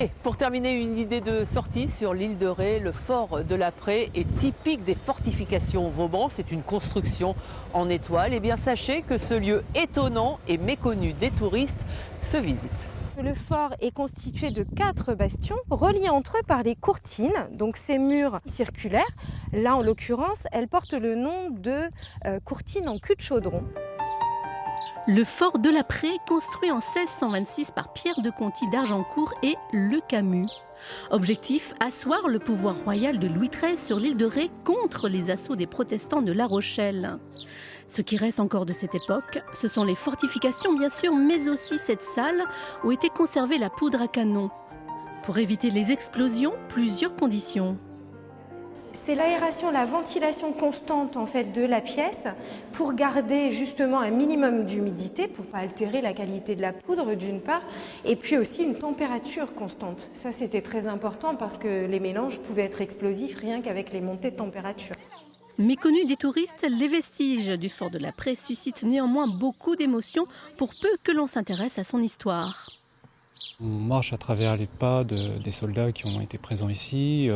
Et pour terminer, une idée de sortie sur l'île de Ré. Le fort de la Prée est typique des fortifications Vauban. C'est une construction en étoile. Et bien sachez que ce lieu étonnant et méconnu des touristes se visite. Le fort est constitué de 4 bastions reliés entre eux par les courtines, donc ces murs circulaires. Là, en l'occurrence, elles portent le nom de courtines en cul de chaudron. Le fort de la Prée, construit en 1626 par Pierre de Conty d'Argencourt et Le Camus. Objectif, asseoir le pouvoir royal de Louis XIII sur l'île de Ré contre les assauts des protestants de La Rochelle. Ce qui reste encore de cette époque, ce sont les fortifications bien sûr, mais aussi cette salle où était conservée la poudre à canon. Pour éviter les explosions, plusieurs conditions. C'est l'aération, la ventilation constante en fait de la pièce pour garder justement un minimum d'humidité, pour ne pas altérer la qualité de la poudre d'une part, et puis aussi une température constante. Ça c'était très important parce que les mélanges pouvaient être explosifs rien qu'avec les montées de température. Méconnus des touristes, les vestiges du fort de la Prée suscitent néanmoins beaucoup d'émotions pour peu que l'on s'intéresse à son histoire. On marche à travers les pas des soldats qui ont été présents ici,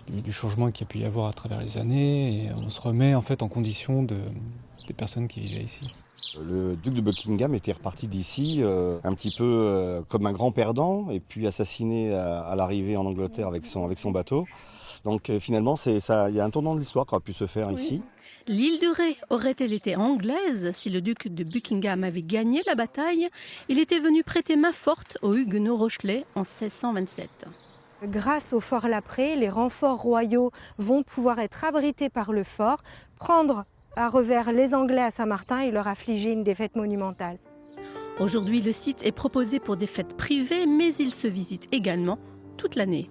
du changement qu'il y a pu y avoir à travers les années, et on se remet en fait en condition des personnes qui vivaient ici. Le duc de Buckingham était reparti d'ici un petit peu comme un grand perdant, et puis assassiné à l'arrivée en Angleterre avec son bateau. Donc finalement, il y a un tournant de l'histoire qui a pu se faire ici. L'île de Ré aurait-elle été anglaise si le duc de Buckingham avait gagné la bataille? Il était venu prêter main forte aux Huguenots rochelais en 1627. Grâce au fort La Prée, les renforts royaux vont pouvoir être abrités par le fort, prendre à revers les Anglais à Saint-Martin et leur affliger une défaite monumentale. Aujourd'hui, le site est proposé pour des fêtes privées, mais il se visite également toute l'année.